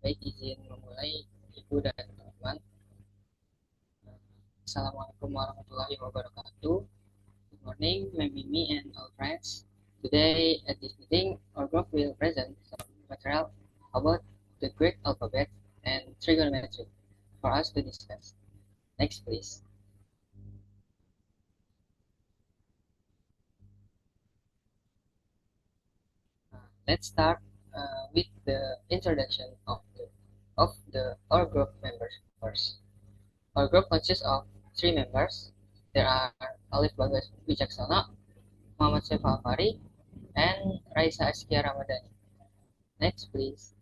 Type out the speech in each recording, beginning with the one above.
Baik, izin memulai Ibu dan teman-teman. Assalamualaikum warahmatullahi wabarakatuh. Good morning, my Mimi and all friends. Today at this meeting, our group will present some material about the Greek alphabet and trigonometry for us to discuss. Next, please. Let's start with the introduction of our group members first. Our group consists of 3 members. There are Alif Bagas Wijaksana, Muhammad Sefa Alfari, and Raisa Askia Ramadhani. Next, please.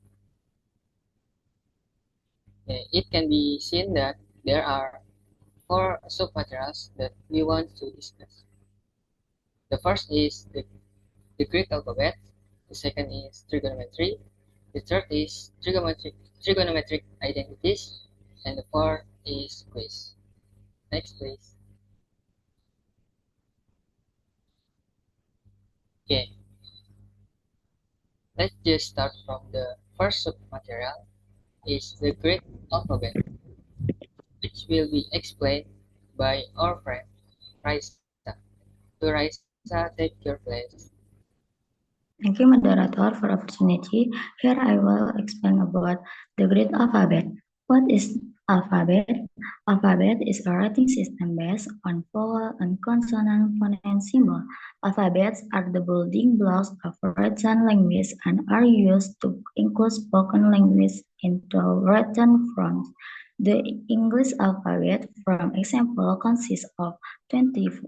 It can be seen that there are 4 submaterials that we want to discuss. The first is the Greek alphabet, the second is trigonometry, the third is trigonometric identities, and the fourth is quiz. Next, please. Okay, let's just start from the first submaterial, is the Greek alphabet, which will be explained by our friend Raisa. To Raisa, take your place. Thank you, moderator, for opportunity. Here I will explain about the Greek alphabet. What is alphabet? Alphabet is a writing system based on vowel and consonant phoneme symbol. Alphabets are the building blocks of written language and are used to include spoken language into written forms. The English alphabet, for example, consists of 26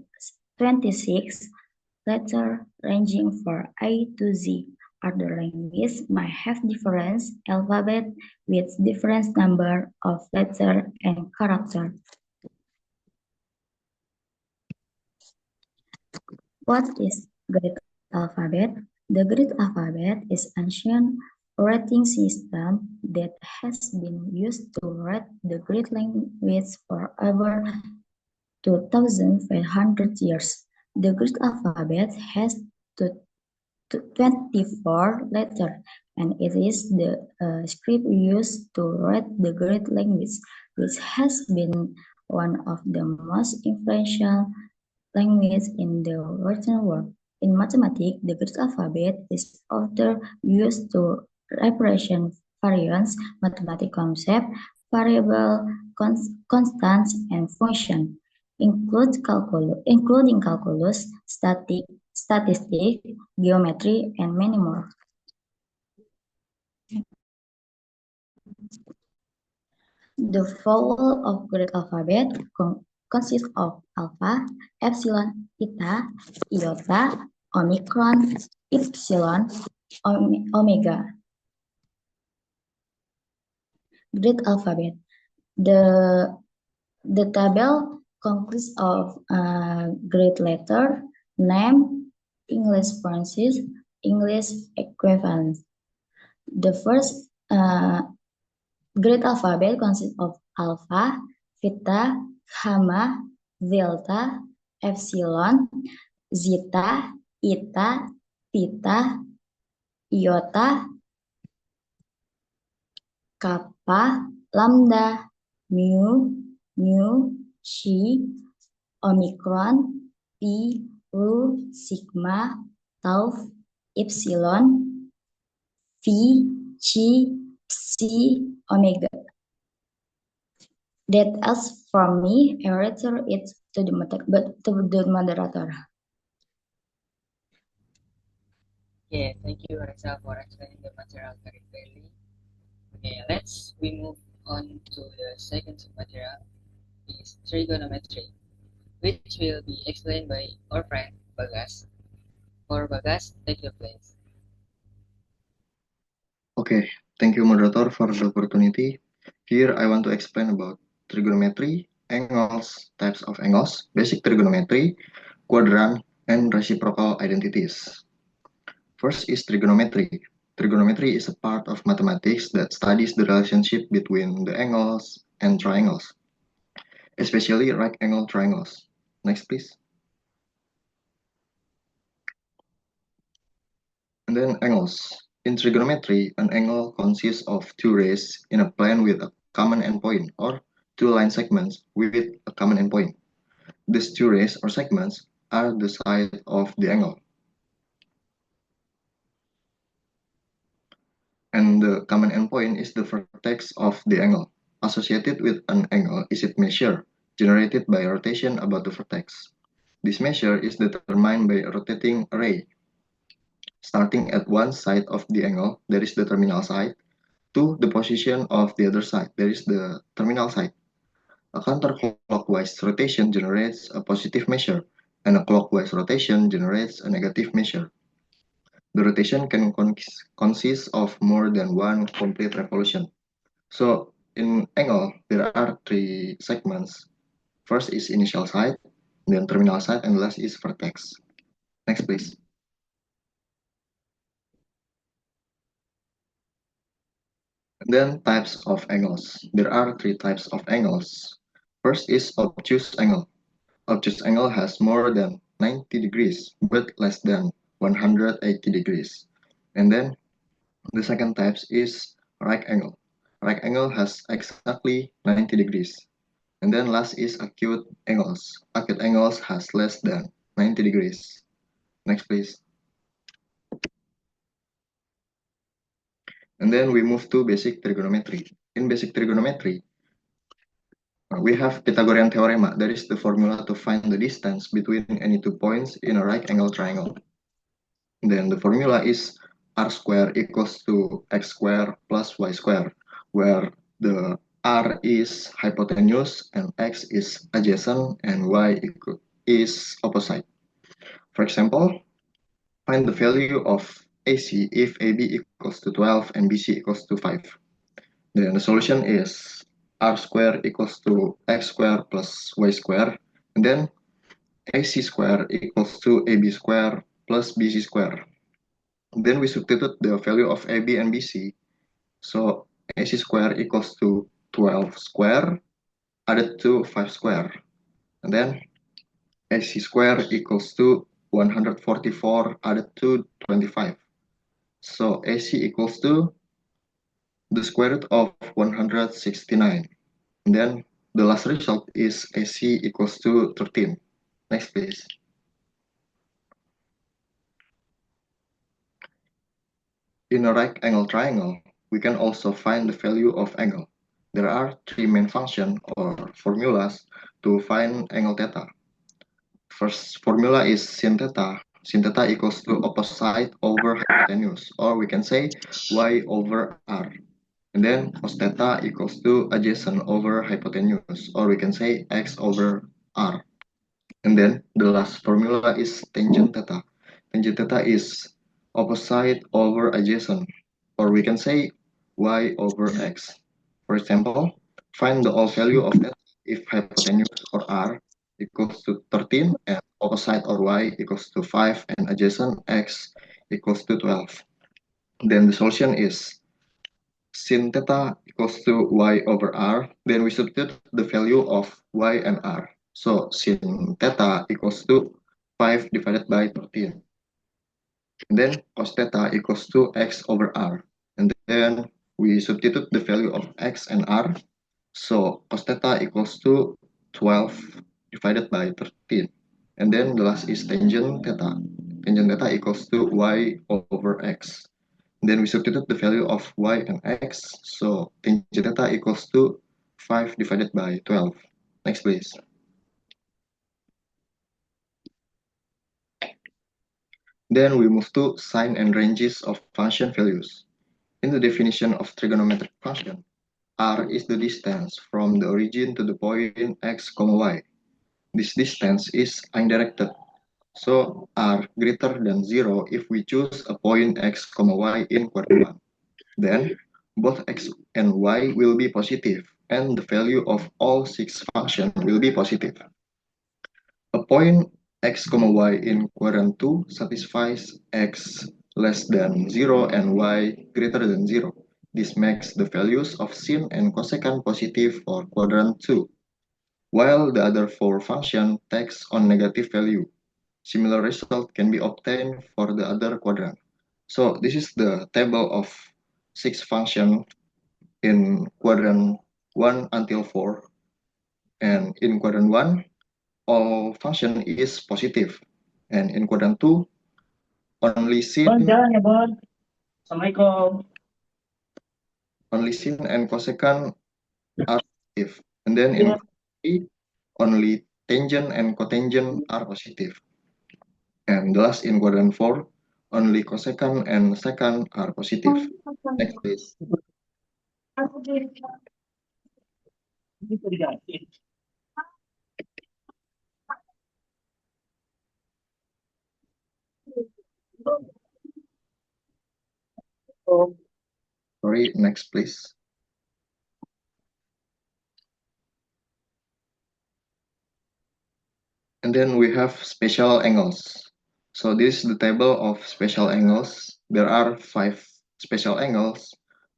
letters ranging from A to Z. Other languages might have different alphabet with different number of letters and characters. What is Greek alphabet? The Greek alphabet is an ancient writing system that has been used to write the Greek language for over 2,500 years. The Greek alphabet has 24 letters, and it is the script used to write the Greek language, which has been one of the most influential languages in the written world. In mathematics, the Greek alphabet is often used to represent variance, mathematical concepts, variable, constants, and functions, including calculus, statistics, geometry, and many more. The vowel of Greek alphabet consists of alpha, epsilon, eta, iota, omicron, epsilon, omega. Greek alphabet. The table consists of Greek letter, name, English phrases, English equivalents. The first Greek alphabet consists of alpha, beta, gamma, delta, epsilon, zeta, eta, theta, iota, kappa, lambda, mu, chi, omicron, pi, rho, sigma, tau, epsilon, phi, chi, psi, omega. That else from me, I return it to the moderator. Okay, thank you, Raisa, for explaining the material very clearly. Okay, we move on to the second submaterial, is trigonometry, which will be explained by our friend Bagas. For Bagas, take your place. Okay, thank you, moderator, for the opportunity. Here I want to explain about trigonometry, angles, types of angles, basic trigonometry, quadrant, and reciprocal identities. First is trigonometry. Trigonometry is a part of mathematics that studies the relationship between the angles and triangles, especially right angle triangles. Next, please. And then angles. In trigonometry, an angle consists of two rays in a plane with a common endpoint, or two line segments with a common endpoint. These two rays or segments are the side of the angle. And the common endpoint is the vertex of the angle. Associated with an angle is its measure, generated by rotation about the vertex. This measure is determined by a rotating ray. Starting at one side of the angle, there is the terminal side, to the position of the other side, there is the terminal side. A counterclockwise rotation generates a positive measure, and a clockwise rotation generates a negative measure. The rotation can consist of more than one complete revolution. So in angle, there are three segments. First is initial side, then terminal side, and last is vertex. Next, please. And then types of angles. There are three types of angles. First is obtuse angle. Obtuse angle has more than 90 degrees, but less than 180 degrees. And then the second type is right angle. Right angle has exactly 90 degrees. And then last is acute angles. Acute angles has less than 90 degrees. Next, please. And then we move to basic trigonometry. In basic trigonometry, we have Pythagorean theorem. That is the formula to find the distance between any two points in a right angle triangle. Then the formula is r squared equals to x squared plus y squared, where the r is hypotenuse and x is adjacent and y is opposite. For example, find the value of AC if AB equals to 12 and BC equals to 5. Then the solution is r squared equals to x squared plus y squared, and then AC squared equals to AB squared plus BC squared. Then we substitute the value of AB and BC. So AC squared equals to 12 square added to 5 square. And then AC squared equals to 144 added to 25. So AC equals to the square root of 169. And then the last result is AC equals to 13. Next, please. In a right angle triangle, we can also find the value of angle. There are three main functions or formulas to find angle theta. First formula is sin theta. Sin theta equals to opposite over hypotenuse, or we can say y over r. And then cos theta equals to adjacent over hypotenuse, or we can say x over r. And then the last formula is tangent theta. Tangent theta is opposite over adjacent, or we can say y over x. For example, find the all value of theta if hypotenuse or r equals to 13 and opposite or y equals to 5 and adjacent x equals to 12. Then the solution is sin theta equals to y over r. Then we substitute the value of y and r. So sin theta equals to 5 divided by 13. And then cos theta equals to x over r. And then we substitute the value of x and r. So cos theta equals to 12 divided by 13. And then the last is tangent theta. Tangent theta equals to y over x. Then we substitute the value of y and x. So tangent theta equals to 5 divided by 12. Next, please. Then we move to sign and ranges of function values. In the definition of trigonometric function, r is the distance from the origin to the point x, y. This distance is undirected. So r greater than 0 if we choose a point x, y in quadrant 1. Then both x and y will be positive, and the value of all 6 functions will be positive. A point x, y in quadrant 2 satisfies x less than 0 and y greater than 0. This makes the values of sin and cosecant positive for quadrant 2, while the other 4 functions takes on negative value. Similar result can be obtained for the other quadrant. So this is the table of 6 functions in quadrant 1 until 4. And in quadrant 1, all function is positive. And in quadrant 2, only sin, Jangan ya, Bon. Assalamualaikum. only sin and cosecant are positive. And then in quadrant 3, only tangent and cotangent are positive. And the last in quadrant 4, only cosecant and secant are positive. Next, please. Itu diganti. Sorry, next, please. And then we have special angles. So this is the table of special angles. There are 5 special angles.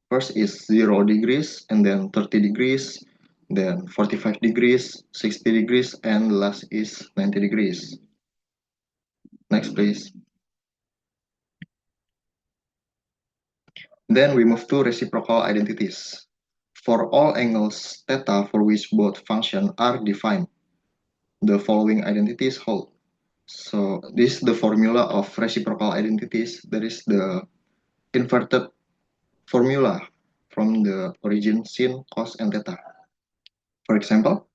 First is 0 degrees, and then 30 degrees, then 45 degrees, 60 degrees, and the last is 90 degrees. Next, please. Then we move to reciprocal identities. For all angles theta for which both functions are defined, the following identities hold. So this is the formula of reciprocal identities. That is the inverted formula from the origin sin, cos, and theta. For example,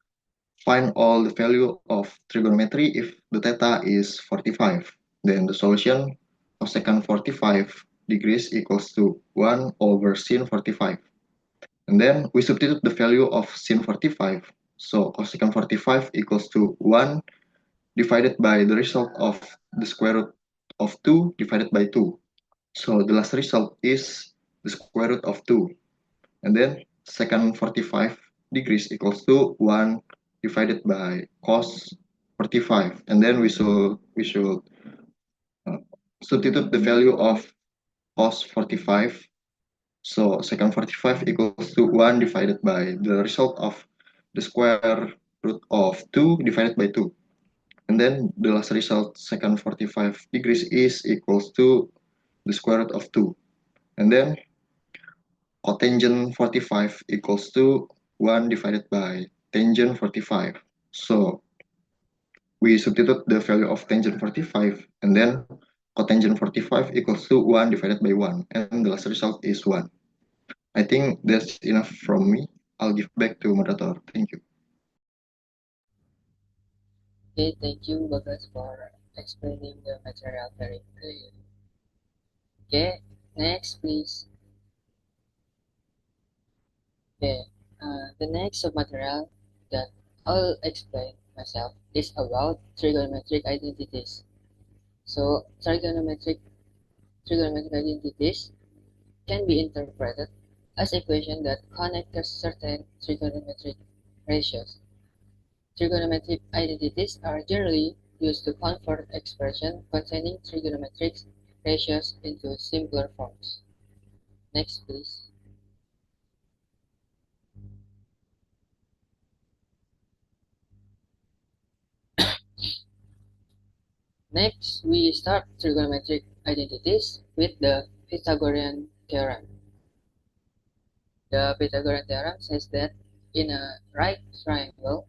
find all the value of trigonometry if the theta is 45. Then the solution cosecant 45 degrees equals to 1 over sin 45. And then we substitute the value of sin 45. So cosecant 45 equals to 1 divided by the result of the square root of 2 divided by 2. So the last result is the square root of 2. And then secant 45 degrees equals to 1 divided by cos 45. And then we should substitute the value of cos 45. So secant 45 equals to 1 divided by the result of the square root of 2 divided by 2. And then the last result, secant 45 degrees is equals to the square root of 2. And then cotangent 45 equals to 1 divided by tangent 45. So we substitute the value of tangent 45, and then cotangent 45 equals to 1 divided by 1, and the last result is 1. I think that's enough from me. I'll give back to moderator. Thank you. Okay, thank you, Bagas, for explaining the material very clearly. Okay, next, please. Okay, the next submaterial that I'll explain myself is about trigonometric identities. So, trigonometric identities can be interpreted as equations that connect to certain trigonometric ratios. Trigonometric identities are generally used to convert expressions containing trigonometric ratios into simpler forms. Next, please. Next, we start trigonometric identities with the Pythagorean theorem. The Pythagorean theorem says that in a right triangle,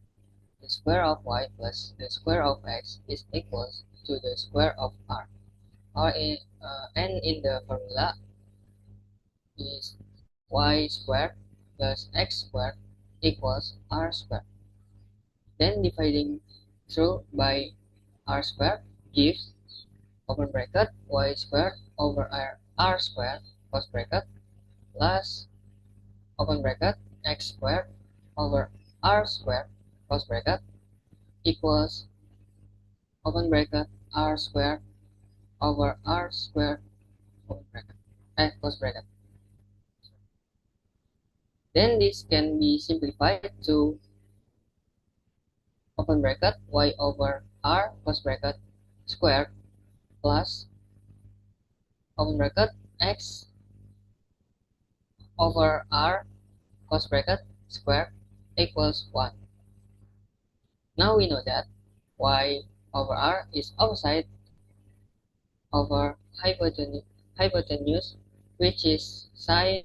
the square of y plus the square of x is equal to the square of r. And in the formula is y squared plus x squared equals r squared. Then dividing through by r squared gives open bracket y squared over r squared close bracket plus open bracket x squared over r squared close bracket equals open bracket r squared over r squared open bracket close bracket. Then this can be simplified to open bracket y over r close bracket squared plus open bracket x over r close bracket squared equals 1. Now we know that y over r is opposite over hypotenuse hypotenuse, which is sine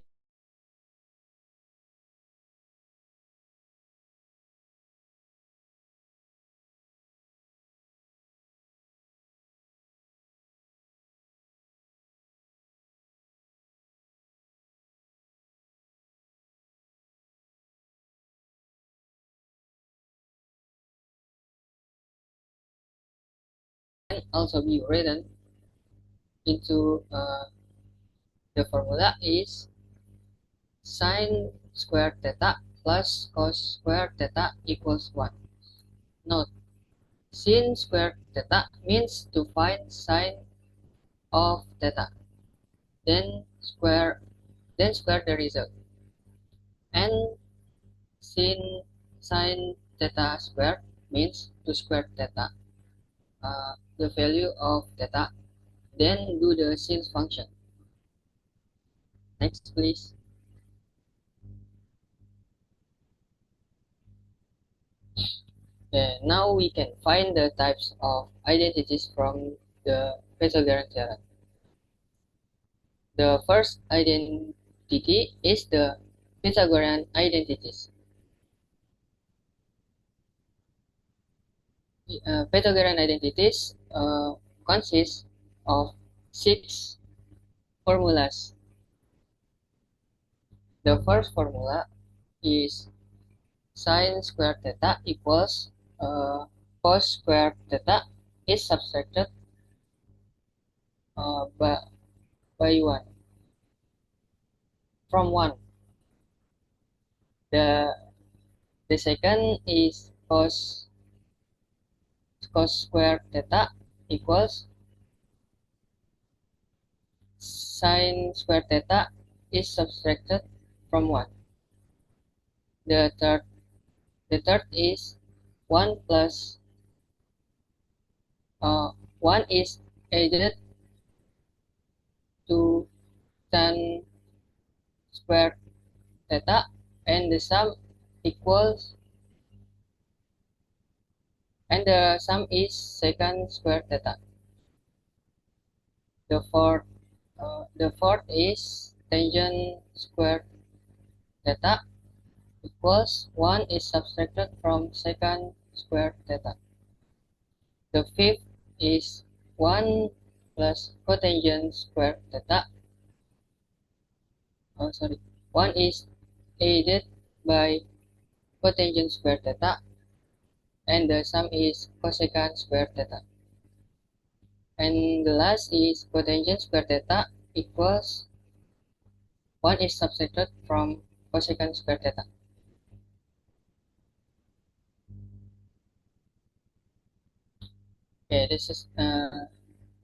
can also be written into the formula is sine squared theta plus cos squared theta equals 1. Note, sin squared theta means to find sine of theta, then square the result, and sin sine theta squared means to square theta, the value of theta, then do the sin function. Next, please. Now we can find the types of identities from the Pythagorean theorem. The first identity is the Pythagorean identities. Pythagorean identities consist of 6 formulas. The first formula is sine squared theta equals cos squared theta is subtracted by 1 from 1. The second is cos squared theta equals sine squared theta is subtracted from 1. The third is 1 plus 1 is added to tan squared theta, and the sum is secant squared theta. The fourth is tangent squared theta equals 1 is subtracted from secant squared theta. The fifth is 1 plus cotangent squared theta. 1 is added by cotangent squared theta, and the sum is cosecant squared theta. And the last is cotangent squared theta equals 1 is subtracted from cosecant squared theta. Okay, this is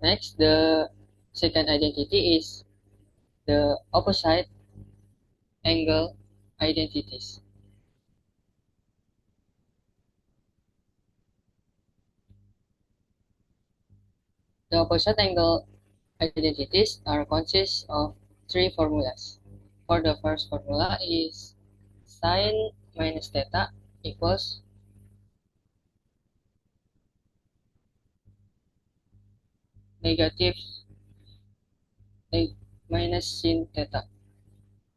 next. The second identity is the opposite angle identities. The opposite angle identities consist of 3 formulas. For the first formula is sine minus theta equals negative minus sin theta,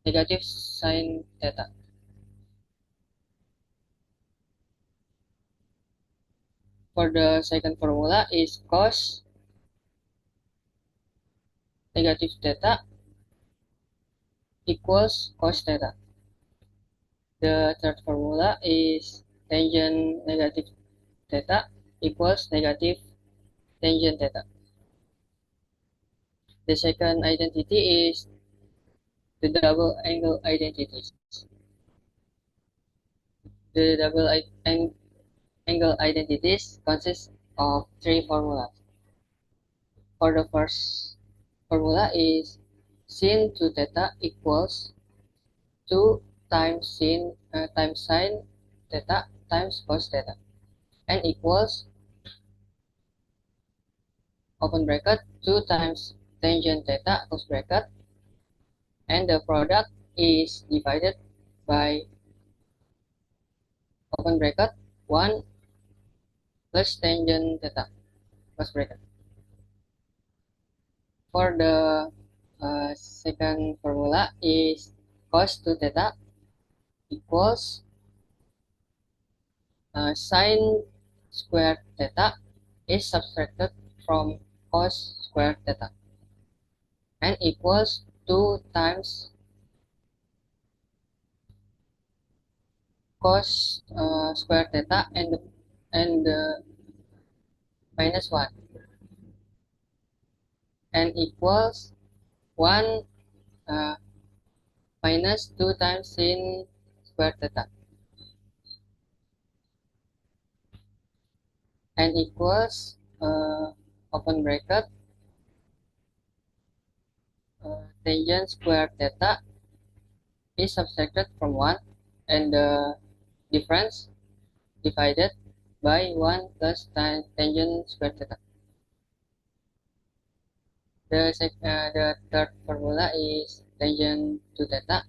negative sin theta. For the second formula is cos negative theta equals cos theta. The third formula is tangent negative theta equals negative tangent theta. The second identity is the double angle identities. The double angle identities consist of 3 formulas. For the first formula is sin 2 theta equals 2 times sin times sine theta times cos theta, and equals open bracket 2 times tangent theta close bracket, and the product is divided by open bracket 1 plus tangent theta close bracket. For the Second formula is cos 2 theta equals sine squared theta is subtracted from cos squared theta and equals 2 times cos squared theta and minus 1 and equals 1 minus 2 times sin squared theta and equals open bracket tangent squared theta is subtracted from 1 and the difference divided by 1 plus tangent squared theta. The third formula is tangent to theta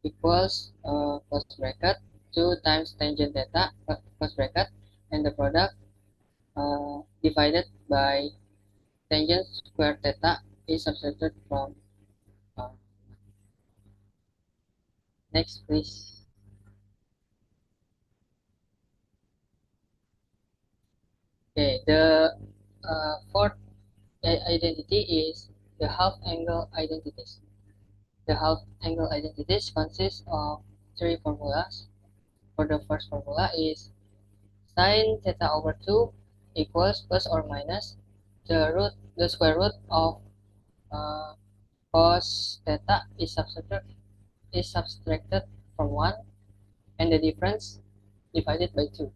equals cos bracket 2 times tangent theta cos bracket and the product divided by tangent squared theta is subtracted from next please. Okay, the fourth identity is the half angle identities. The half angle identities consist of three formulas. For the first formula is sine theta over 2 equals plus or minus the square root of cos theta is subtracted from 1 and the difference divided by 2.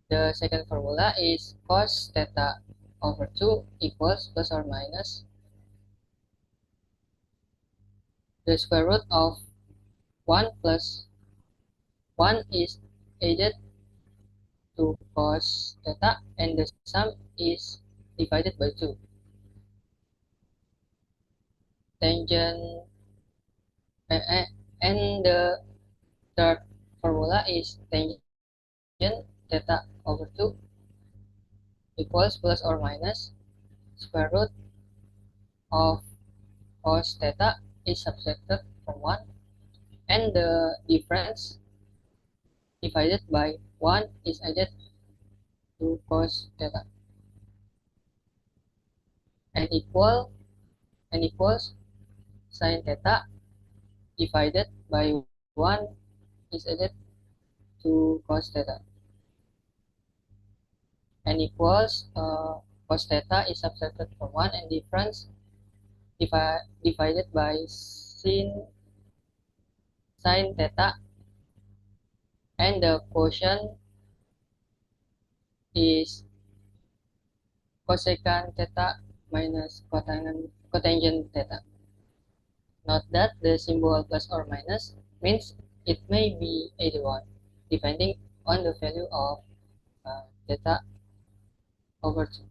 The second formula is cos theta over 2 equals plus or minus the square root of 1 plus 1 is added to cos theta and the sum is divided by 2. Tangent and the third formula is tangent theta over 2 equals plus or minus square root of cos theta is subtracted from 1 and the difference divided by 1 is added to cos theta and equals sin theta divided by 1 is added to cos theta and equals cos theta is subtracted from 1 and difference divided by sin theta and the quotient is cosecant theta minus cotangent theta. Note that the symbol plus or minus means it may be either one depending on the value of theta over 2.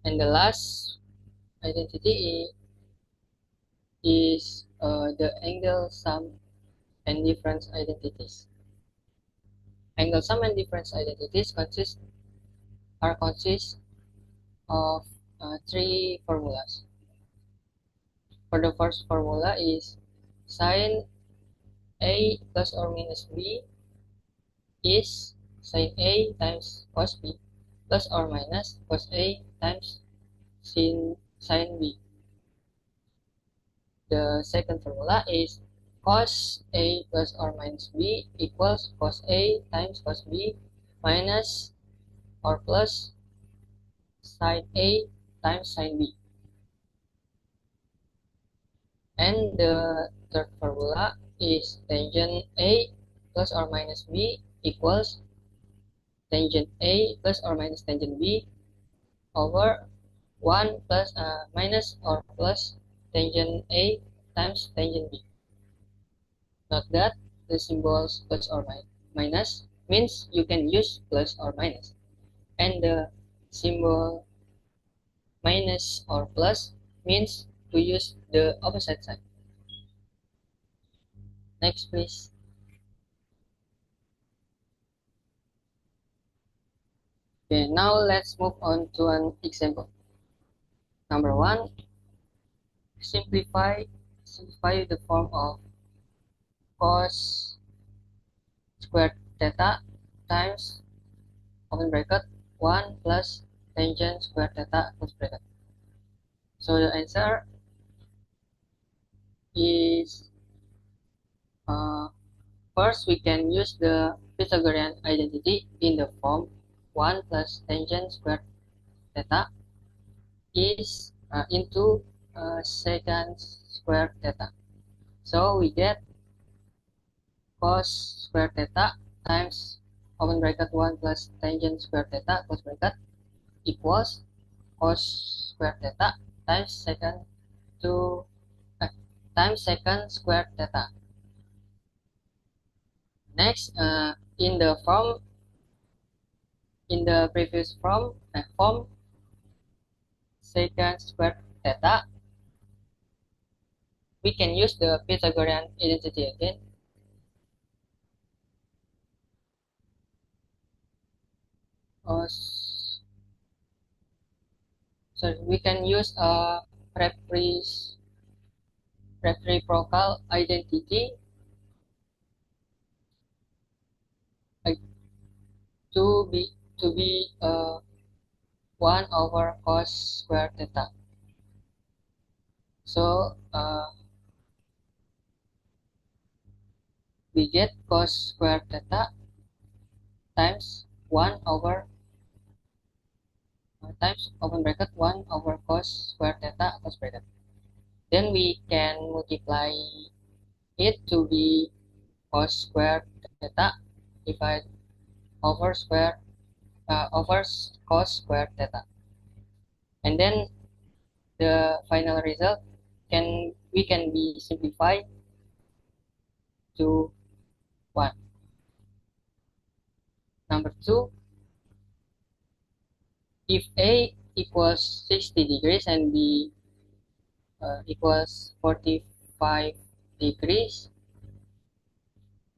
And the last identity is the angle sum and difference identities. Angle sum and difference identities consist of three formulas. For the first formula is sin A plus or minus B is sin A times cos B plus or minus cos A times sin B. The second formula is cos A plus or minus B equals cos A times cos B minus or plus sin A times sin B. And the third formula is tangent A plus or minus B equals tangent A plus or minus tangent B over 1 plus minus or plus tangent A times tangent B. Note that the symbols plus or minus means you can use plus or minus, and the symbol minus or plus means to use the opposite side. Next please. Okay, now let's move on to an example. Number 1, simplify the form of cos squared theta times open bracket 1 plus tangent squared theta close bracket. So the answer is first we can use the Pythagorean identity in the form 1 plus tangent squared theta is into secant squared theta. So we get cos squared theta times open bracket 1 plus tangent squared theta close bracket equals cos squared theta times secant squared theta. Next, in the previous form secant squared theta, we can use the Pythagorean identity again. So we can use a reciprocal identity to be 1 over cos squared theta. So we get cos squared theta times 1 over times open bracket 1 over cos squared theta close bracket. Then we can multiply it to be cos squared theta divided over cos squared theta, and then the final result can be simplified to 1. Number 2, if A equals 60 degrees and B equals 45 degrees,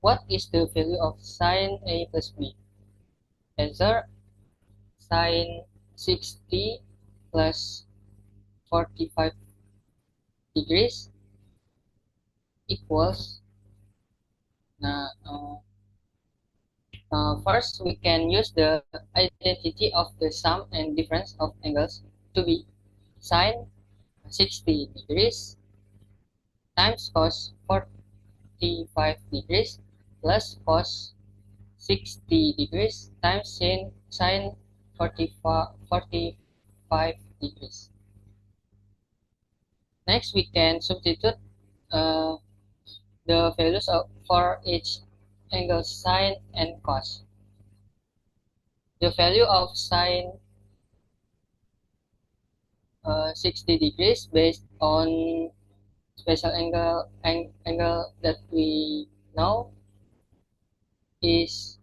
what is the value of sine A plus B? Answer, sine 60 plus 45 degrees equals, first we can use the identity of the sum and difference of angles to be sine 60 degrees times cos 45 degrees plus cos 60 degrees times sine 45 degrees. Next, we can substitute the values for each angle sine and cos. The value of sine 60 degrees based on special angle that we know is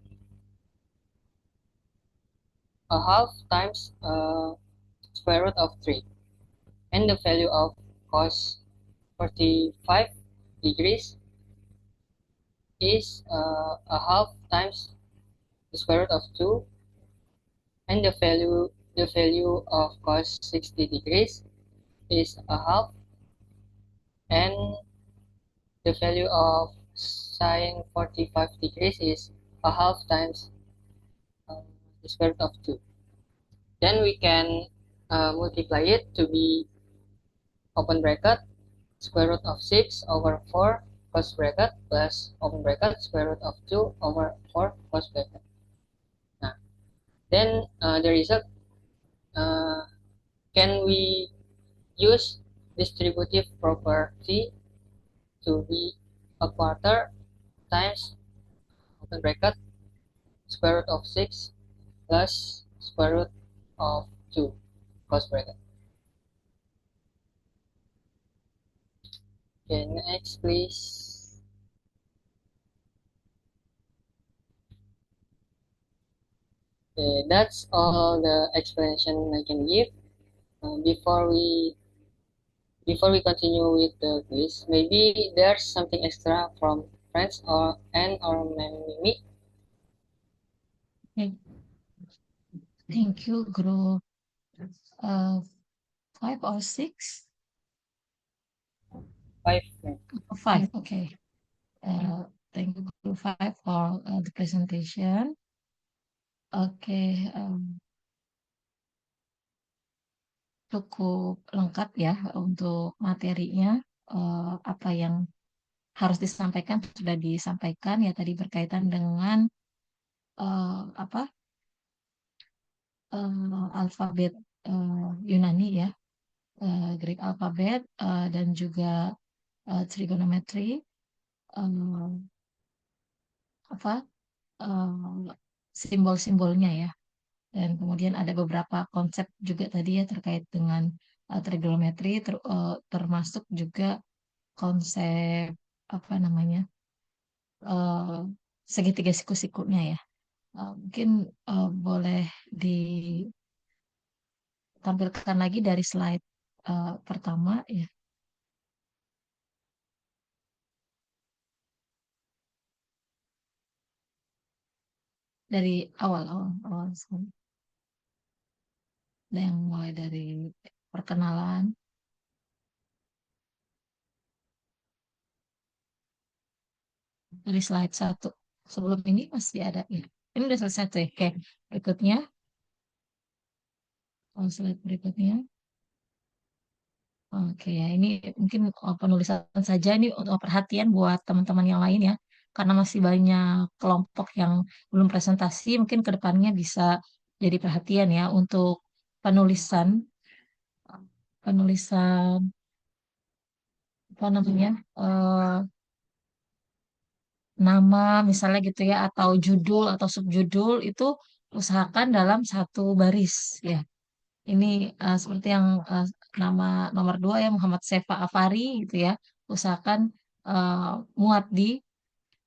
a half times square root of 3, and the value of cos 45 degrees is a half times the square root of 2, and the value of cos 60 degrees is a half, and the value of sine 45 degrees is a half times the square root of 2. Then we can multiply it to be open bracket square root of 6 over 4 cos bracket plus open bracket square root of 2 over 4 cos bracket. Nah, then the result, can we use distributive property to be a quarter times open bracket square root of 6 plus square root of 2 cos bracket. Okay, next please. Okay, that's all the explanation I can give. Before we continue with the quiz, maybe there's something extra from friends or Mimi. Thank you, group 5 or 6? 5. 5, okay. Thank you, group 5 for the presentation. Oke, cukup lengkap ya untuk materinya. Apa yang harus disampaikan sudah disampaikan ya tadi berkaitan dengan apa alfabet Yunani ya, Greek alfabet dan juga trigonometry, eh, apa simbol-simbolnya ya. Dan kemudian ada beberapa konsep juga tadi ya terkait dengan trigonometri, termasuk juga konsep apa namanya eh, segitiga siku-sikunya ya. Mungkin boleh ditampilkan lagi dari slide pertama ya, dari awal sekali. Yang mulai dari perkenalan dari slide 1. Sebelum ini masih ada ya. Ini udah selesai tuh ya. Oke, berikutnya. Slide berikutnya. Oke ya, ini mungkin penulisan saja ini untuk perhatian buat teman-teman yang lain ya. Karena masih banyak kelompok yang belum presentasi, mungkin ke depannya bisa jadi perhatian ya untuk penulisan penulisan apa namanya nama misalnya gitu ya atau judul atau subjudul itu usahakan dalam satu baris ya. Ini seperti yang nama nomor 2 ya Muhammad Sefa Afari gitu ya. Usahakan eh, muat di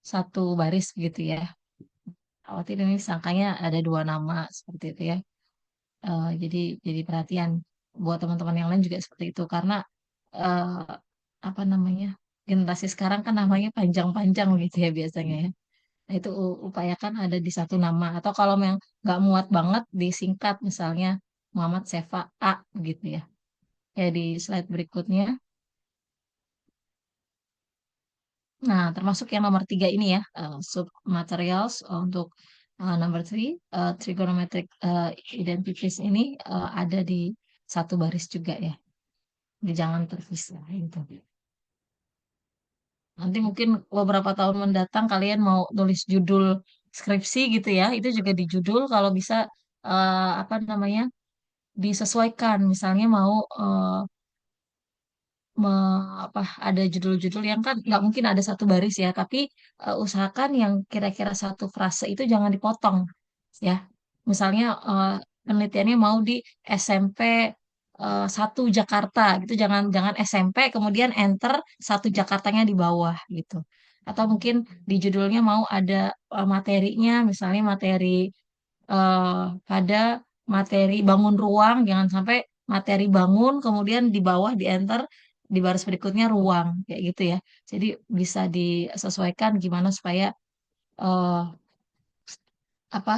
satu baris gitu ya. Khawatir ini sangkanya ada 2 nama seperti itu ya. Jadi perhatian buat teman-teman yang lain juga seperti itu karena eh, apa namanya generasi sekarang kan namanya panjang-panjang gitu ya biasanya ya. Nah, itu upayakan ada di satu nama atau kalau yang nggak muat banget disingkat misalnya Muhammad Sefa A gitu ya. Ya di slide berikutnya. Nah, termasuk yang nomor 3 ini ya, sub materials untuk number 3, trigonometric identities ini ada di satu baris juga ya. Jadi jangan terpisah itu. Nanti mungkin beberapa tahun mendatang kalian mau tulis judul skripsi gitu ya, itu juga di judul kalau bisa apa namanya disesuaikan. Misalnya mau apa ada judul-judul yang kan nggak mungkin ada satu baris ya, tapi usahakan yang kira-kira satu frase itu jangan dipotong ya. Misalnya penelitiannya mau di SMP 1 Jakarta gitu, jangan jangan SMP kemudian enter satu Jakartanya di bawah gitu. Atau mungkin di judulnya mau ada materinya, misalnya materi pada materi bangun ruang, jangan sampai materi bangun, kemudian di bawah di enter, di baris berikutnya ruang, kayak gitu ya. Jadi bisa disesuaikan gimana supaya eh, apa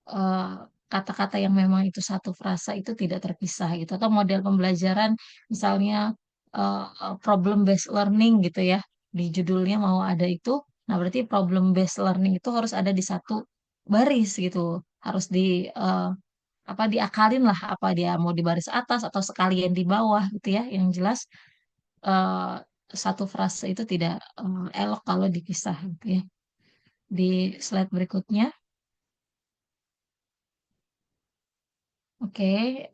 eh, kata-kata yang memang itu satu frasa itu tidak terpisah gitu. Atau model pembelajaran misalnya problem based learning gitu ya. Di judulnya mau ada itu, nah berarti problem based learning itu harus ada di satu baris gitu. Harus di apa diakalin lah apa dia mau di baris atas atau sekalian di bawah gitu ya. Yang jelas eh, satu frase itu tidak elok kalau dipisah gitu ya. Di slide berikutnya. Oke,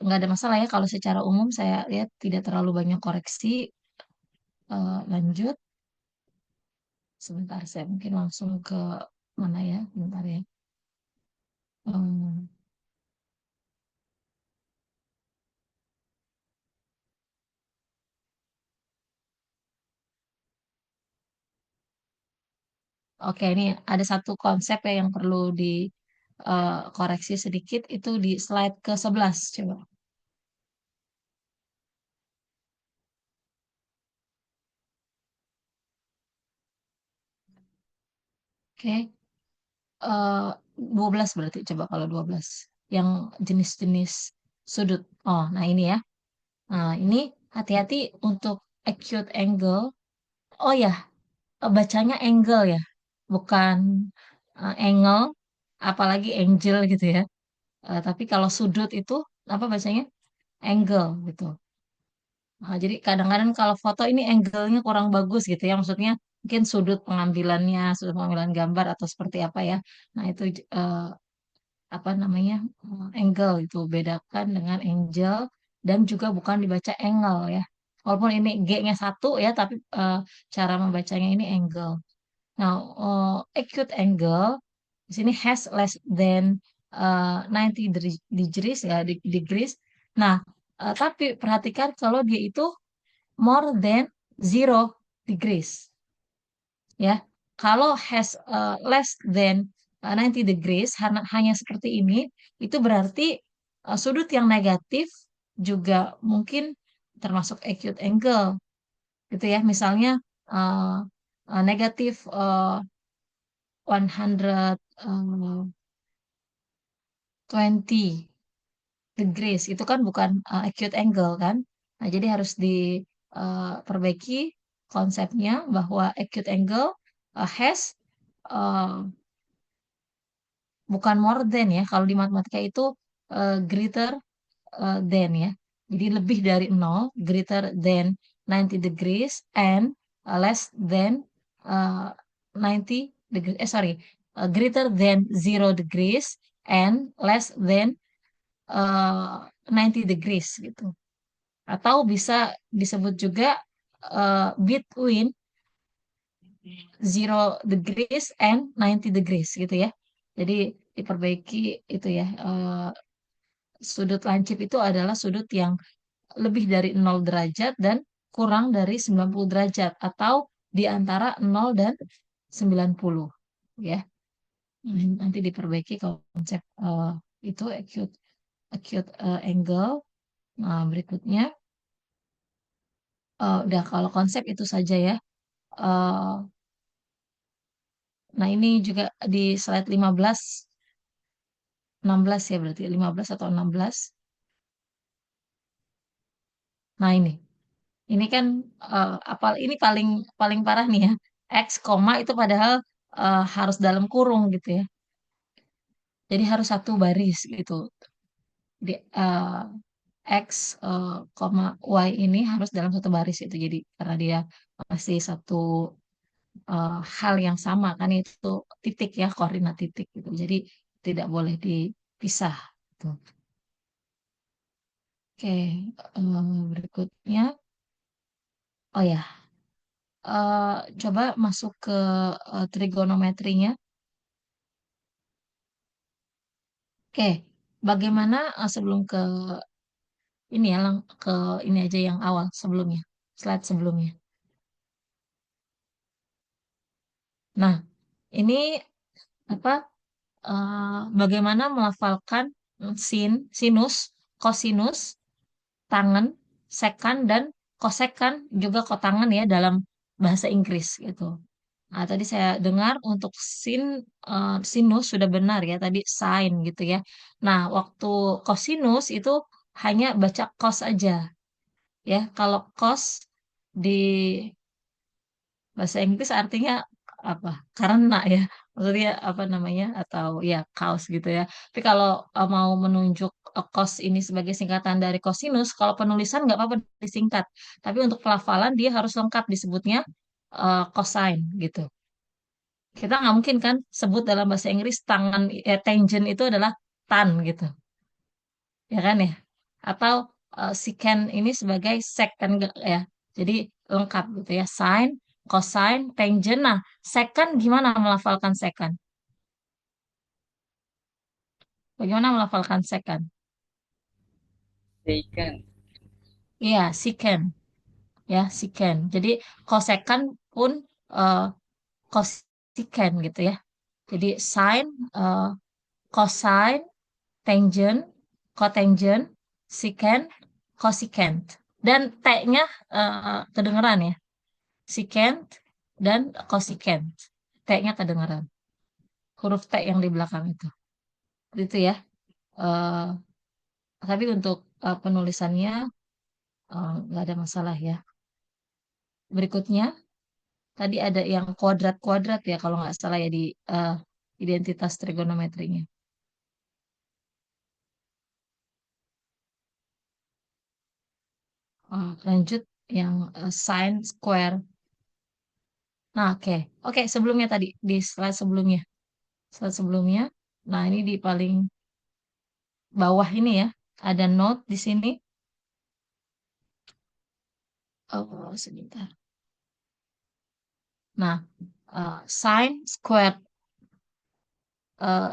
nggak ada masalah ya kalau secara umum saya lihat tidak terlalu banyak koreksi. Lanjut, sebentar saya mungkin langsung ke mana ya, sebentar ya. Hmm, Oke, ini ada satu konsep ya yang perlu dikoreksi sedikit itu di slide ke-11 coba. Oke, eh 12 berarti coba kalau 12. yang jenis-jenis sudut. Oh, nah ini ya. Nah, ini hati-hati untuk acute angle. Oh ya, bacanya angle ya, bukan angle, apalagi angel gitu ya. Tapi kalau sudut itu apa bacanya? Angle gitu. Nah, jadi kadang-kadang kalau foto ini angle-nya kurang bagus gitu ya, maksudnya mungkin sudut pengambilannya, sudut pengambilan gambar atau seperti apa ya. Nah itu apa namanya angle itu bedakan dengan angel dan juga bukan dibaca angle ya. Walaupun ini G-nya satu ya, tapi cara membacanya ini angle. Now, acute angle di sini has less than 90 degrees ya, degrees. Nah, tapi perhatikan kalau dia itu more than 0 degrees ya. Kalau has less than 90 degrees hanya seperti ini, itu berarti sudut yang negatif juga mungkin termasuk acute angle gitu ya. Misalnya uh, negatif 120 degrees itu kan bukan acute angle kan. Nah, jadi harus diperbaiki konsepnya bahwa acute angle has uh, bukan more than ya. Kalau di matematika itu greater than ya. Jadi lebih dari 0, greater than 90 degrees and less than uh, 90 degrees, greater than 0 degrees and less than 90 degrees gitu. Atau bisa disebut juga between 0 degrees and 90 degrees gitu ya. Jadi diperbaiki itu ya. Sudut lancip itu adalah sudut yang lebih dari 0 derajat dan kurang dari 90 derajat atau di antara 0 dan 90 ya. Nanti diperbaiki konsep itu acute acute angle. Nah, berikutnya udah kalau konsep itu saja ya. Eh, nah, ini juga di slide 15 16 ya berarti 15 atau 16. Nah, ini kan ini paling paling parah nih ya. X koma itu padahal harus dalam kurung gitu ya. Jadi harus satu baris gitu. Di X koma Y ini harus dalam satu baris itu. Jadi karena dia masih satu hal yang sama kan itu titik ya, koordinat titik gitu. Jadi tidak boleh dipisah. Gitu. Oke, berikutnya. Oh ya, coba masuk ke trigonometrinya. Oke, bagaimana sebelum ke ini ya, ke ini aja yang awal sebelumnya, slide sebelumnya. Nah, ini apa? Bagaimana melafalkan sinus, kosinus, tangen, sekan dan kosekan juga kotangan ya dalam bahasa Inggris gitu. Nah, tadi saya dengar untuk sinus sudah benar ya tadi sin gitu ya. Nah, waktu kosinus itu hanya baca cos aja ya. Kalau cos di bahasa Inggris artinya apa? Karena ya. Maksudnya apa namanya? Atau ya cos gitu ya. Tapi kalau mau menunjuk cos ini sebagai singkatan dari cosinus, kalau penulisan nggak apa-apa disingkat. Tapi untuk pelafalan dia harus lengkap disebutnya cosine gitu. Kita nggak mungkin kan sebut dalam bahasa Inggris tangent itu adalah tan gitu, ya kan ya? Atau secant ini sebagai sec kan ya. Jadi lengkap gitu ya, sine, cosine, tangent. Nah, secant gimana melafalkan secant? Bagaimana melafalkan secant? Secant. Iya, secant ya, secant. Jadi cosecant pun uh, cosecant gitu ya. Jadi sine, cosine, tangent, cotangent, secant, cosecant. Dan T-nya kedengeran ya. Secant dan cosecant. T-nya kedengeran. Huruf T yang di belakang itu. Itu ya. Eh, tapi untuk penulisannya nggak ada masalah ya. Berikutnya, tadi ada yang kuadrat-kuadrat ya kalau nggak salah ya di eh, identitas trigonometrinya. Lanjut yang sin square. Nah, oke. Oke, sebelumnya tadi di slide sebelumnya. Slide sebelumnya. Nah, ini di paling bawah ini ya. Ada note di sini. Oh, sebentar. Nah, sin square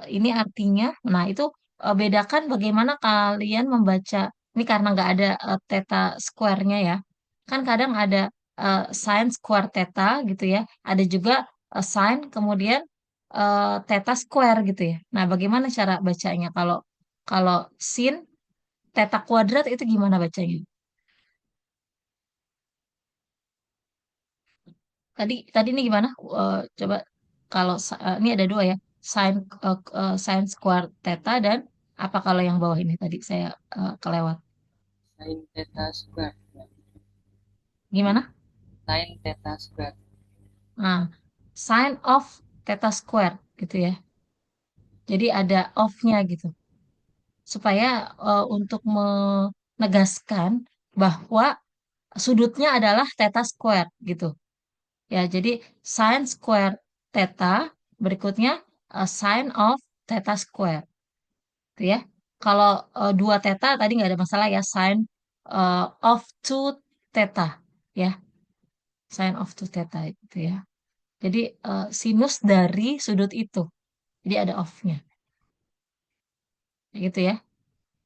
ini artinya, nah itu bedakan bagaimana kalian membaca, ini karena nggak ada theta square-nya ya. Kan kadang ada sin square theta gitu ya. Ada juga sin kemudian theta square gitu ya. Nah, bagaimana cara bacanya kalau kalau sin theta kuadrat itu gimana bacanya? Tadi ini gimana? Coba kalau ini ada dua ya, sin sin square theta dan apa kalau yang bawah ini tadi saya kelewat. Sin theta square. Gimana? Sin theta square. Nah, sin of theta square gitu ya. Jadi ada of-nya gitu. Supaya untuk menegaskan bahwa sudutnya adalah theta square gitu. Ya, jadi sin square theta berikutnya sin of theta square. Gitu ya. Kalau dua theta tadi nggak ada masalah ya, sin of two theta ya, sin of two theta itu ya. Jadi sinus dari sudut itu. Jadi ada of-nya. Gitu ya.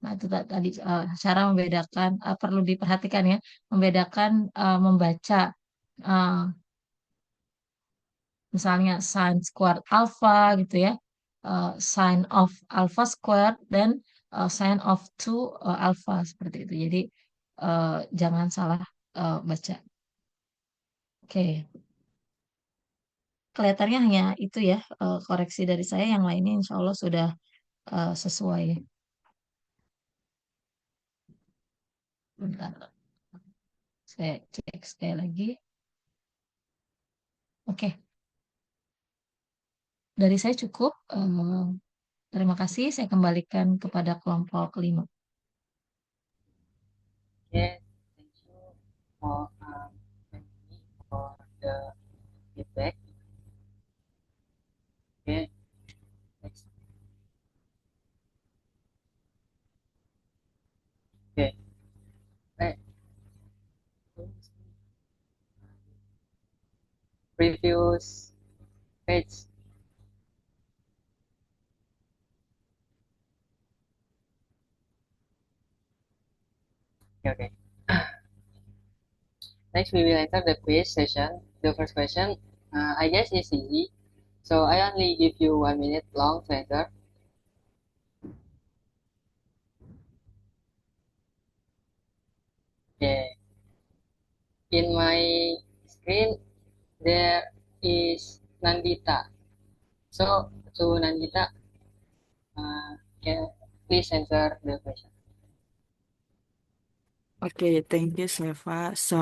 Nah, itu tadi cara membedakan perlu diperhatikan ya, membedakan membaca eh, misalnya sin squared alpha gitu ya, sin of alpha squared dan sin of 2 alpha seperti itu. Jadi jangan salah baca. Oke, kelihatannya hanya itu ya koreksi dari saya. Yang lainnya insya Allah sudah sesuai. Bentar, saya cek sekali lagi. Oke, dari saya cukup. Terima kasih. Saya kembalikan kepada kelompok kelima. Okay, thank you for for the feedback. Okay, next. Okay, right. Previous page. Okay, okay. Next, we will enter the quiz session. The first question, I guess, is easy. So I only give you 1 minute long to answer. Okay. In my screen, there is Nandita. So to Nandita, can please answer the question. Okay, thank you, Seva. So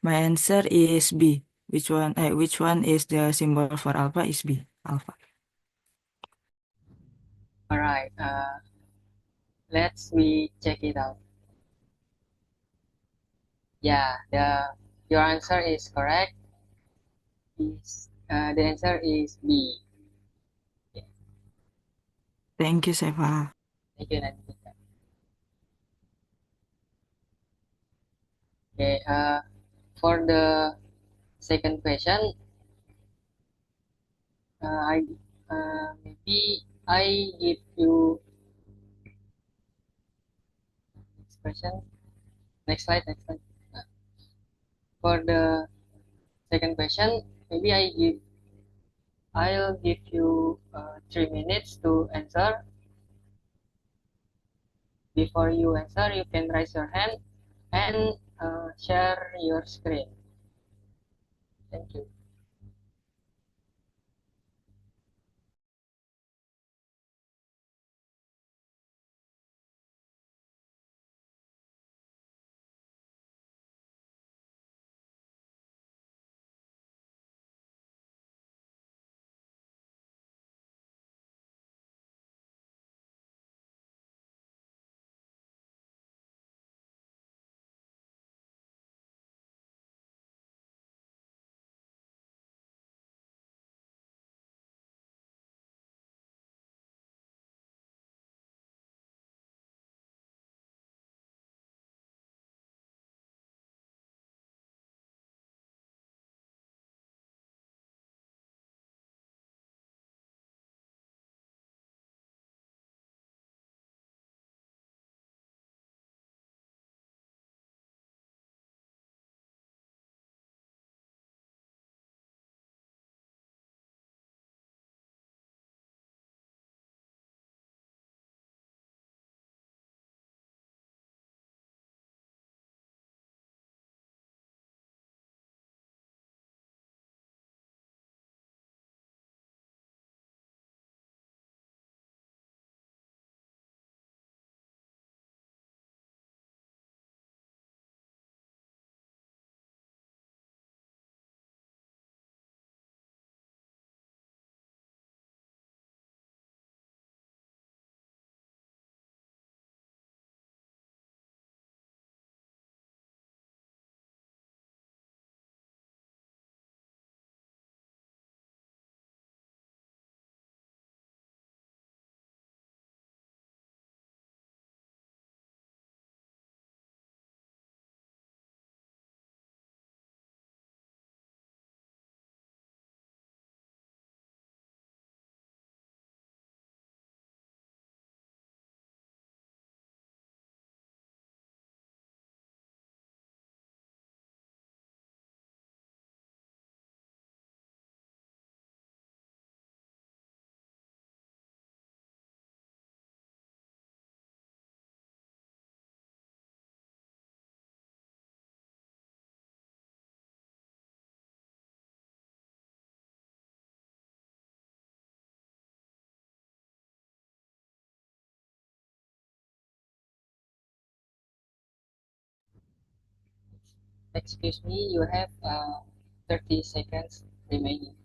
my answer is B. Which one is the symbol for alpha is B. Alpha. All right. Let's we check it out. Yeah, your answer is correct. The answer is B. Yeah, Thank you, Seva. thank you, Nandita. Okay. For the second question, I maybe I give you next question. Next slide. Next slide. For the second question, maybe I'll give you 3 minutes to answer. Before you answer, you can raise your hand and share your screen. Thank you. Excuse me, you have 30 seconds remaining.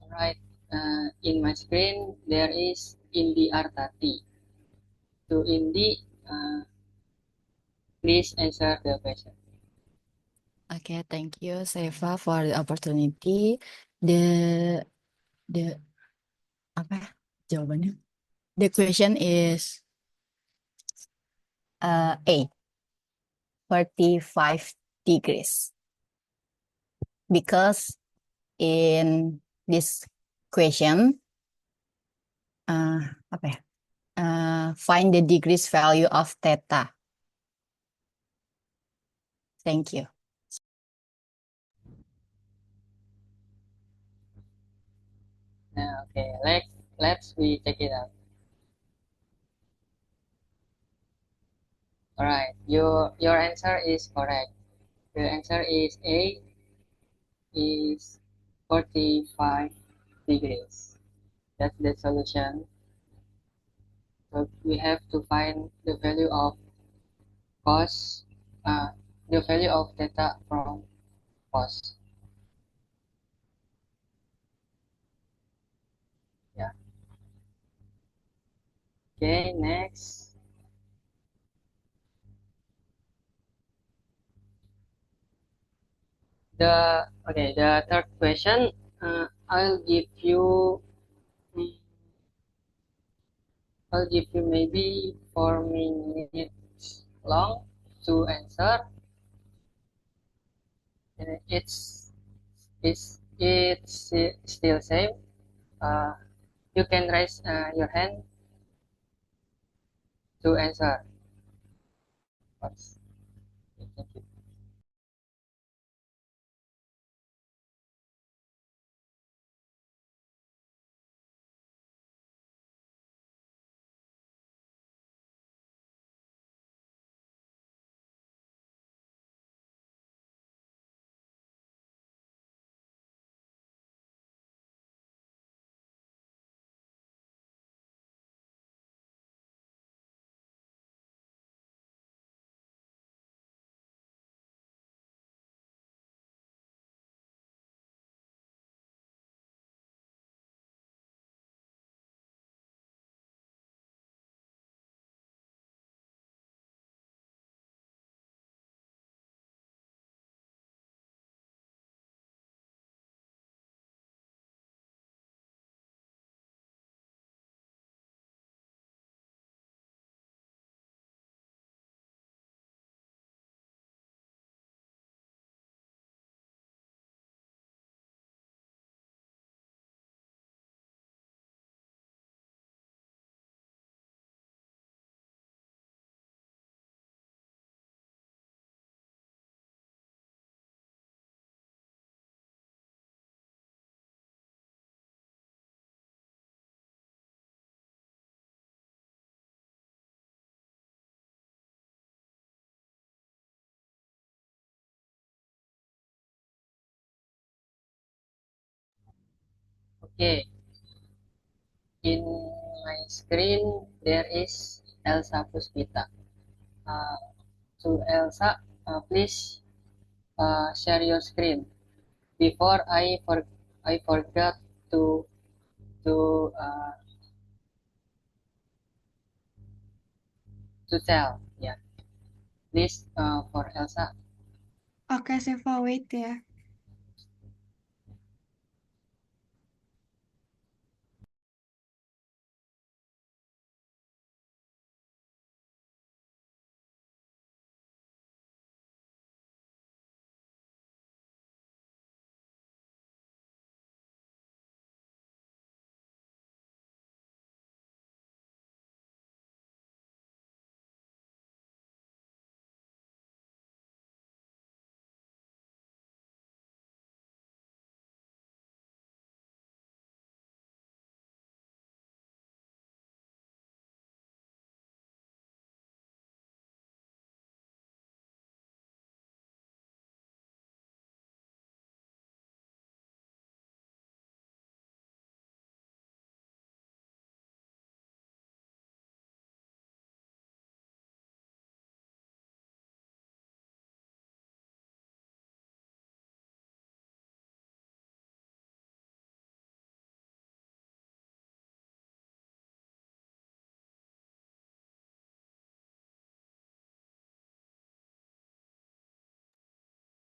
Alright, in my screen there is Indi Artati. To Indi, please answer the question. Okay, thank you, Seva, for the opportunity. The apa ya jawabannya? The question is A, 45 degrees. Because in this question, apa ya? Find the degrees value of theta. Thank you. Okay, let's we check it out. Alright, your answer is correct. The answer is A, is 45 degrees. That's the solution. So we have to find the value of cos, the value of theta from cos. Yeah. Okay, next. The third question. I'll give you. I'll give you maybe 4 minutes long to answer. And it's still same. You can raise your hand to answer. First. Thank you. Okay. In my screen there is Elsa Puspita. To Elsa, please share your screen. Before I forgot to uh, to tell. Yeah, please for Elsa. Oke, Seva, wait ya.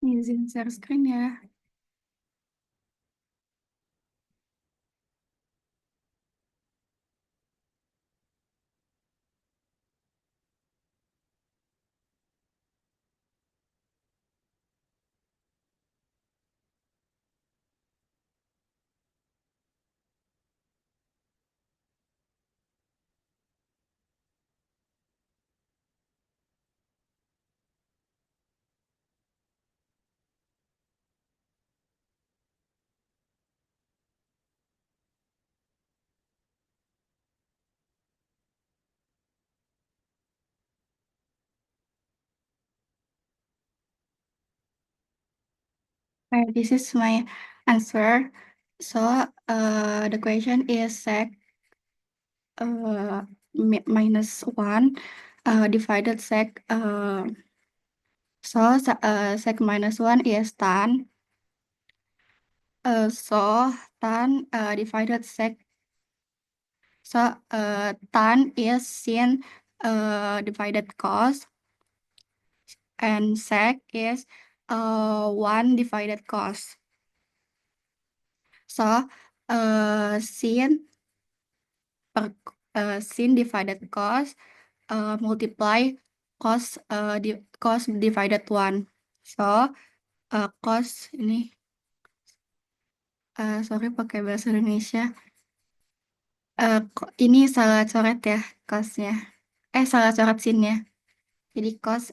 Izin share screen ya. This is my answer. So the question is sec minus 1 divided sec sec minus 1 is tan. So tan divided sec. So tan is sin divided cos, and sec is 1 divided cos. So sin divided cos multiply cos divided 1. So cos ini sorry pakai bahasa Indonesia. Ini salah coret ya cosnya. Salah coret sinnya. Jadi cos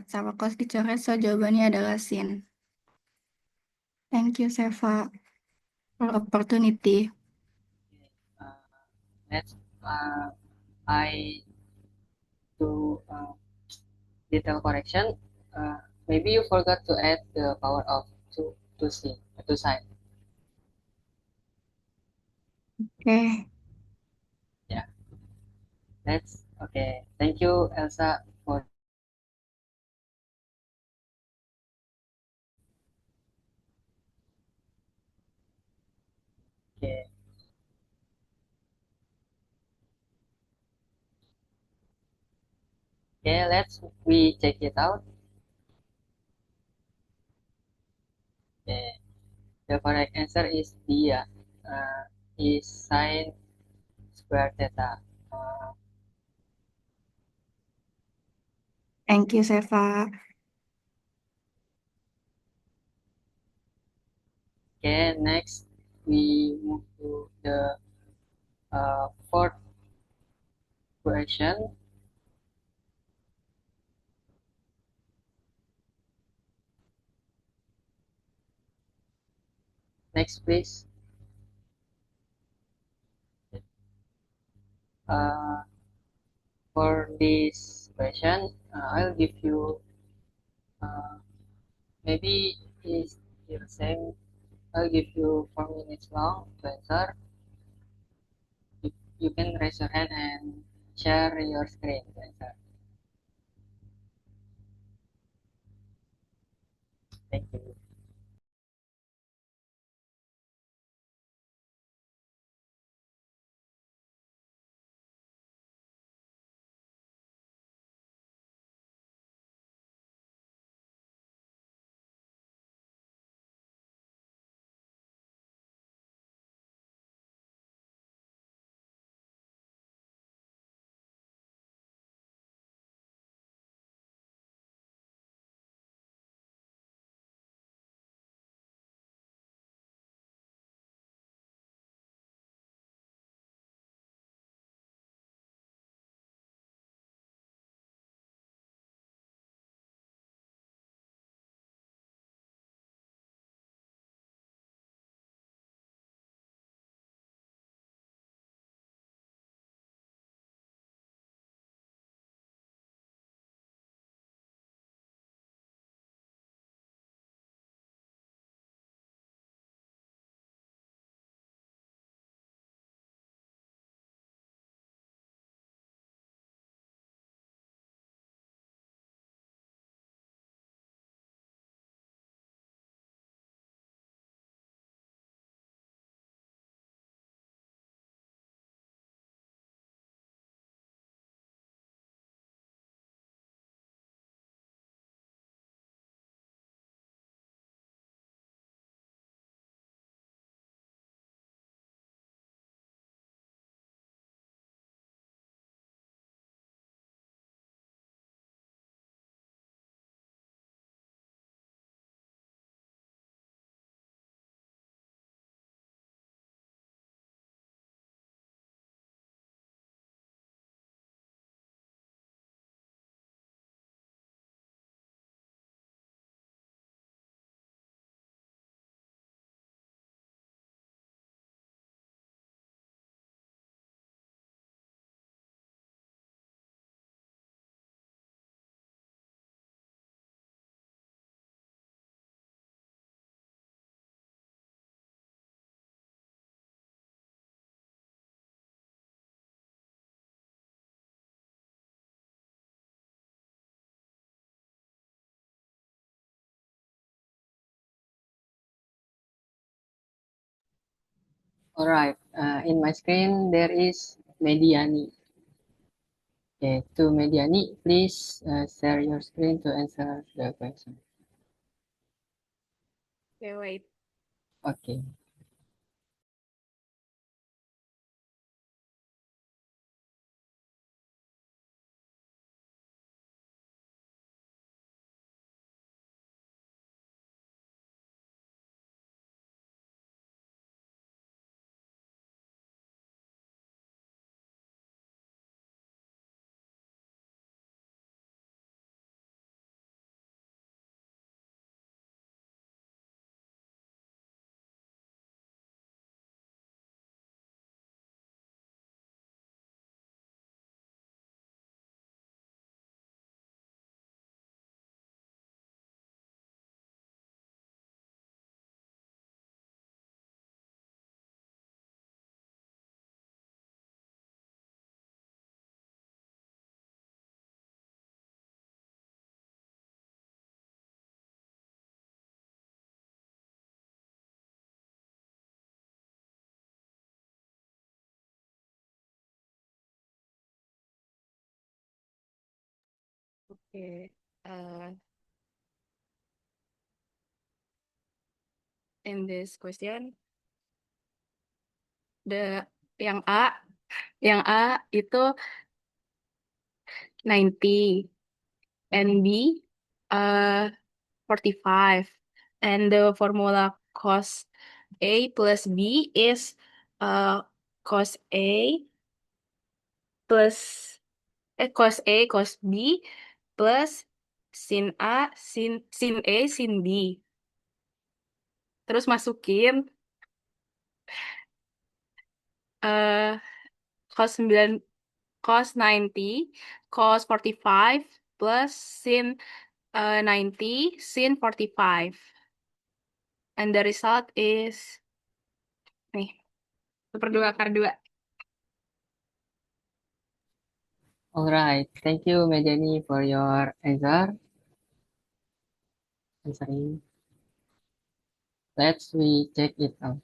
sama cos dicoret, so jawabannya adalah sin. Thank you, Seva, for opportunity. Uh, let's I do detail correction. Maybe you forgot to add the power of two side. Okay. Yeah. Let's okay. Thank you, Elsa, for okay. Okay, we check it out. Okay. The correct answer is B. Is sine square theta. Thank you, Seva. Okay, next we move to the fourth question. Next, please. For this question, I'll give you maybe is the same. I'll give you 4 minutes long to answer. You can raise your hand and share your screen to answer. Thank you. Alright, in my screen there is Mediani. Okay, to Mediani, please share your screen to answer the question. Okay, wait. Okay. Okay. In this question, yang A itu 90 and B 45, and the formula cos A plus B is cos A plus cos A cos B plus sin A sin A sin B. Terus masukin cos 9 cos 90 cos 45 plus sin 90 sin 45, and the result is nih 1/2 × 2. Alright, thank you Mediani for your answering. Let's we check it out.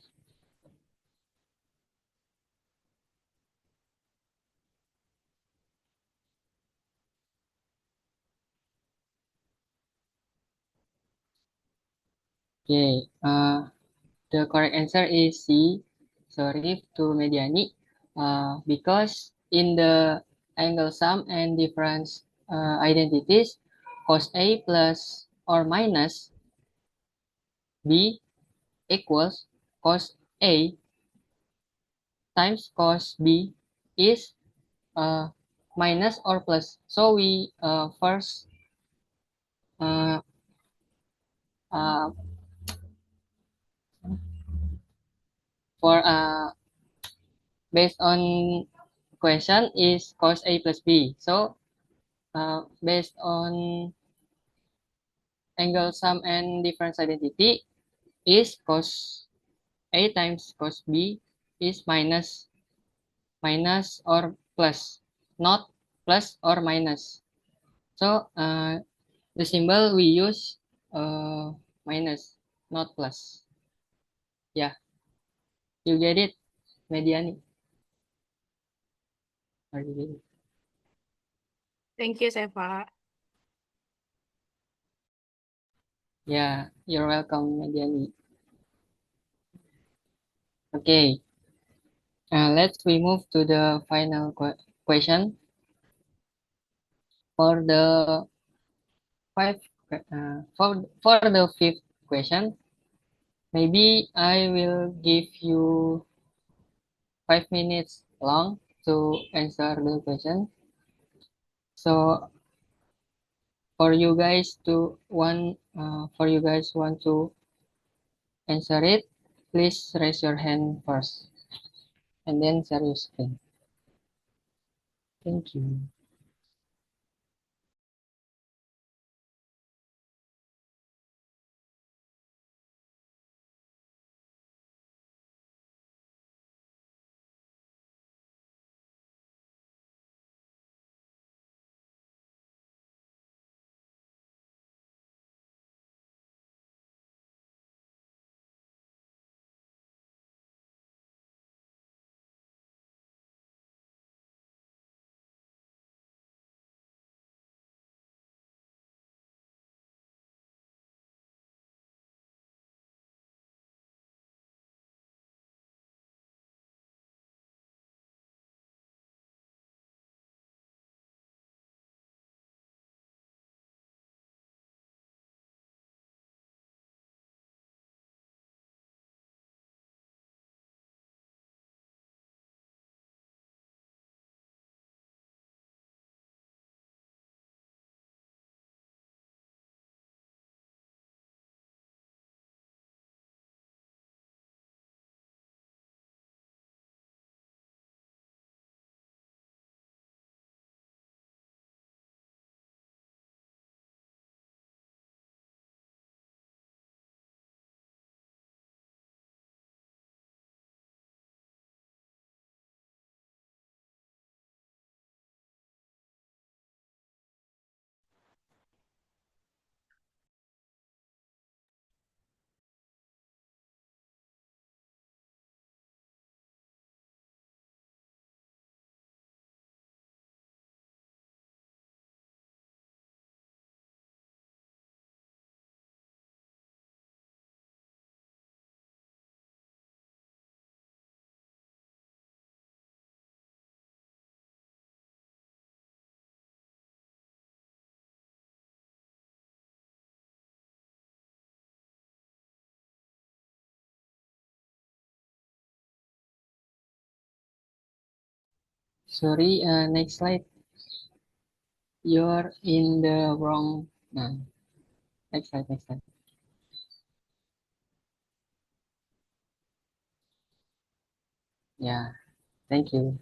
Okay, the correct answer is C. Sorry to Mediani, because in the angle sum and difference identities, cos A plus or minus B equals cos A times cos B is minus or plus. So we first uh, uh, for based on question is cos A plus B. So based on angle sum and difference identity is cos A times cos B is minus or plus, not plus or minus. So the symbol we use minus, not plus. Yeah, you get it, Mediani? Or you get it? Thank you, Seva. Yeah, you're welcome, Mediani. Okay, let's we move to the final question for the for the fifth question. Maybe I will give you 5 minutes long to answer the question. So for you guys want to answer it, please raise your hand first and then share your screen. Thank you. Sorry, next slide. You're in the wrong. No. Next slide, next slide. Yeah, thank you.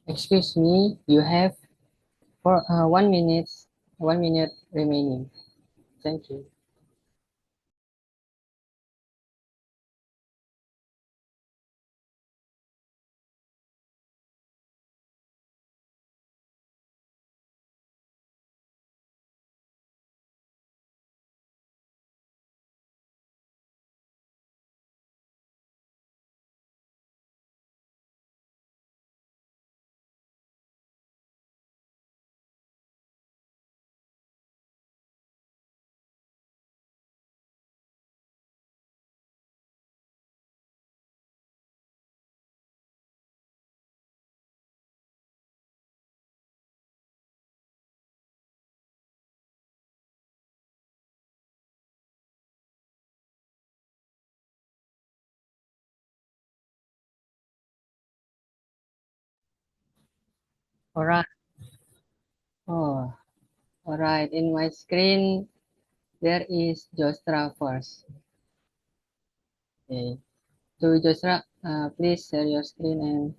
Excuse me, you have for 1 minute, 1 minute remaining. Thank you. All right. Oh, all right. In my screen, there is Jostra first. Okay. So Jostra, please share your screen and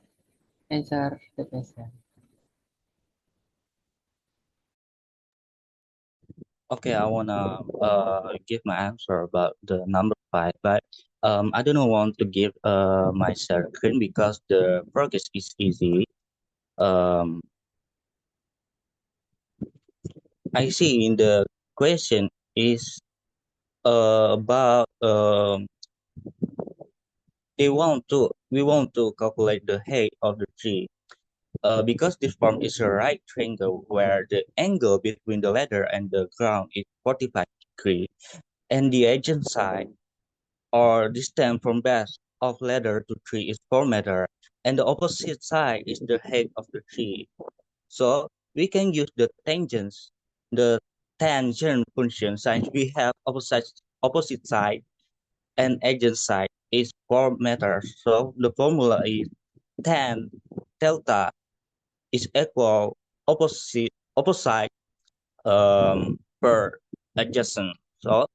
answer the question. Okay, I wanna give my answer about the number 5, but I don't want to give my screen because the progress is easy. Um, I see in the question is about we want to calculate the height of the tree. Because this form is a right triangle where the angle between the ladder and the ground is 45 degrees, and the adjacent side or distance from base of ladder to tree is 4 meter, and the opposite side is the height of the tree. So we can use the tangent function since we have opposite side and adjacent side is 4 meters. So the formula is tan delta is equal opposite per adjacent. So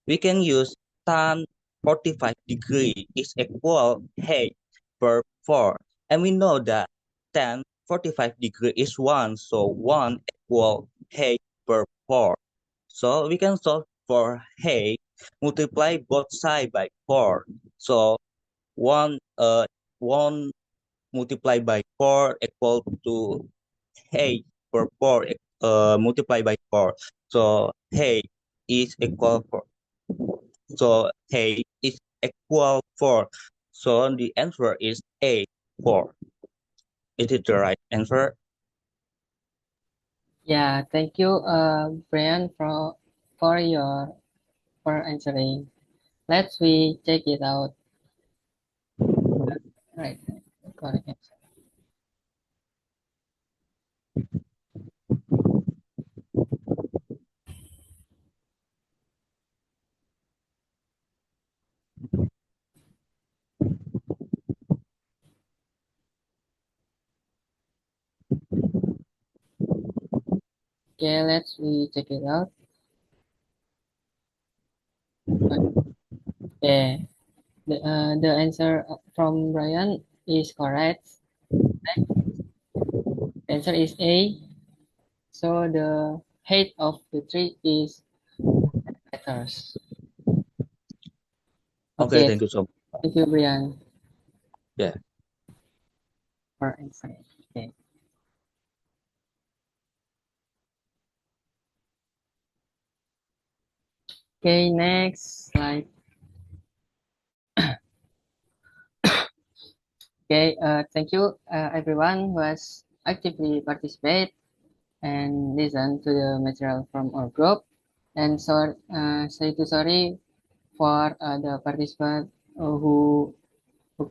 we can use tan 45 degree is equal height per 4. And we know that tan 45 degree is 1. So 1 equal height per 4. So we can solve for height, multiply both sides by 4. So 1 1 multiplied by 4 equal to height per 4 multiplied by 4. So height is equal for So height is equal 4. So the answer is A, 4. Is it the right answer? Yeah, thank you, Brian, for answering. Let's we check it out. Right, correct answer. Okay, let's we check it out. Okay, the answer from Brian is correct. The answer is A. So the height of the tree is meters. Okay, Okay, thank you so much. thank you, Brian, Yeah. for answering. Okay. Okay, next slide. Okay, thank you everyone who has actively participate and listen to the material from our group. And so, say to sorry for the participant who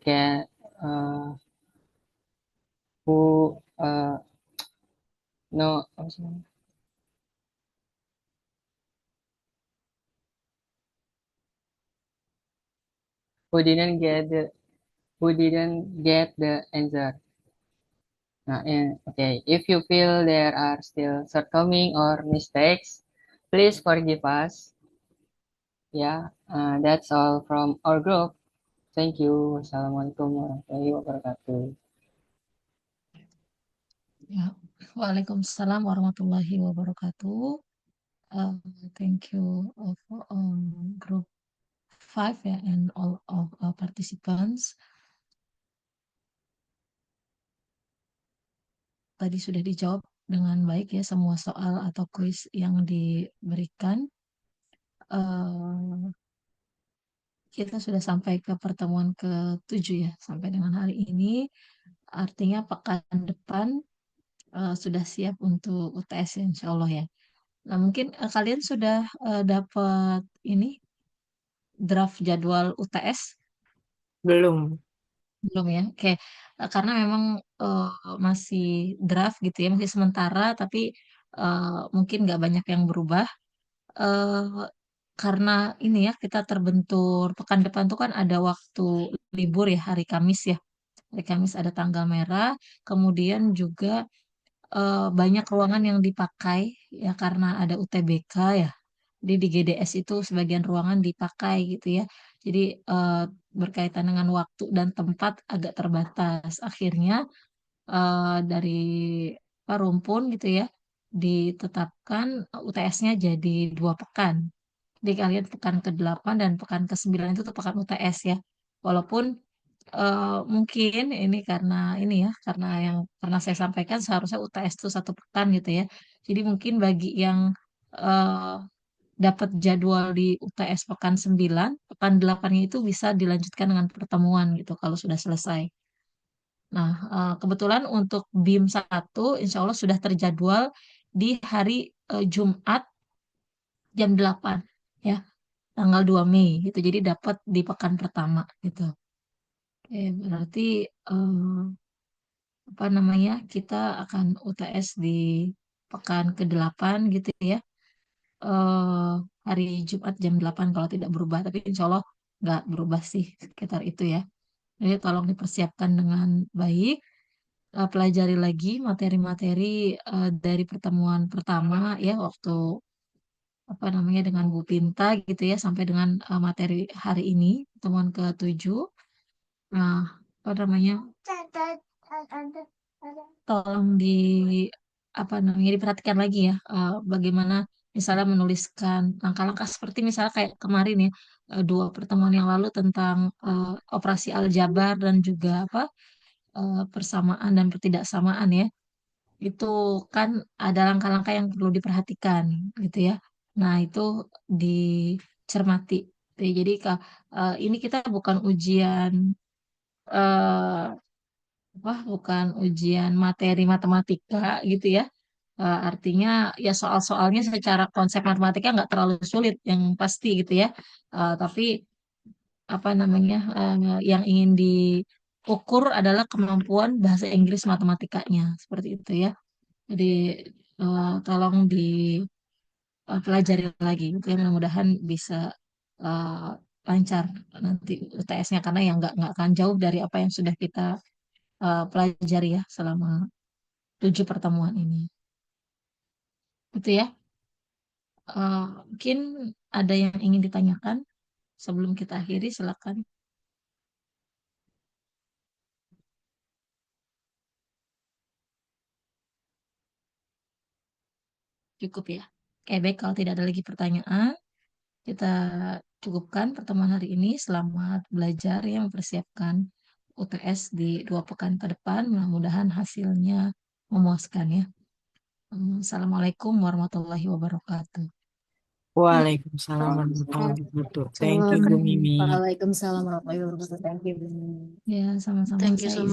can uh, who no apa sih namanya? Who didn't get the answer. Okay, if you feel there are still shortcomings or mistakes, please forgive us. Yeah, that's all from our group. Thank you. Wassalamualaikum warahmatullahi wabarakatuh. Ya, Waalaikumsalam warahmatullahi wabarakatuh. Thank you of group 5 ya and all of participants. Tadi sudah dijawab dengan baik ya semua soal atau kuis yang diberikan. Kita sudah sampai ke pertemuan ke-7 ya sampai dengan hari ini. Artinya pekan depan sudah siap untuk UTS ya, insya Allah ya. Nah mungkin kalian sudah dapat ini draft jadwal UTS? Belum. Belum ya? Oke. Karena memang masih draft gitu ya, masih sementara, tapi mungkin nggak banyak yang berubah. Eh, karena ini ya, kita terbentur pekan depan tuh kan ada waktu libur ya, hari Kamis ya. Hari Kamis ada tanggal merah, kemudian juga banyak ruangan yang dipakai ya karena ada UTBK ya. Jadi di GDS itu sebagian ruangan dipakai gitu ya. Jadi berkaitan dengan waktu dan tempat agak terbatas. Akhirnya dari Pak Rumpun gitu ya ditetapkan UTS-nya jadi 2 pekan. Jadi kalian pekan ke-8 dan pekan ke-9 itu tuh pekan UTS ya. Walaupun mungkin ini karena saya sampaikan seharusnya UTS itu 1 pekan gitu ya. Jadi mungkin bagi yang eh, dapat jadwal di UTS pekan 9, pekan 8-nya itu bisa dilanjutkan dengan pertemuan gitu kalau sudah selesai. Nah, kebetulan untuk BIM 1 insya Allah sudah terjadwal di hari Jumat jam 8 ya, tanggal 2 Mei gitu. Jadi dapat di pekan pertama gitu. Oke, berarti apa namanya? Kita akan UTS di pekan ke-8 gitu ya. eh Hari Jumat jam 8 kalau tidak berubah, tapi insya Allah nggak berubah sih sekitar itu ya. Jadi tolong dipersiapkan dengan baik, pelajari lagi materi-materi dari pertemuan pertama ya waktu apa namanya dengan Bu Pinta gitu ya sampai dengan materi hari ini pertemuan ke-7. Nah, apa namanya? Tolong apa namanya diperhatikan lagi ya bagaimana misalnya menuliskan langkah-langkah seperti misalnya kayak kemarin ya 2 pertemuan yang lalu tentang operasi aljabar dan juga apa persamaan dan ketidaksamaan ya itu kan ada langkah-langkah yang perlu diperhatikan gitu ya. Nah itu dicermati gitu ya. Jadi ini kita bukan ujian eh, bukan ujian materi matematika gitu ya. Artinya ya soal-soalnya secara konsep matematika nggak terlalu sulit yang pasti gitu ya. Tapi apa namanya yang ingin diukur adalah kemampuan bahasa Inggris matematikanya seperti itu ya. Jadi tolong dipelajari lagi gitu ya. Mudah-mudahan bisa eh, lancar nanti UTS-nya karena ya nggak akan jauh dari apa yang sudah kita pelajari ya selama 7 pertemuan ini. Itu ya. Mungkin ada yang ingin ditanyakan sebelum kita akhiri, silakan. Cukup ya. Oke, baik. Kalau tidak ada lagi pertanyaan, kita cukupkan pertemuan hari ini. Selamat belajar ya, mempersiapkan UTS di 2 pekan ke depan. Mudah-mudahan hasilnya memuaskan ya. Assalamualaikum warahmatullahi wabarakatuh. Waalaikumsalam warahmatullahi wabarakatuh. Thank you, Bu Mimi. Waalaikumsalam warahmatullahi wabarakatuh. Thank you. Ya, sama-sama. Thank you so Saya much.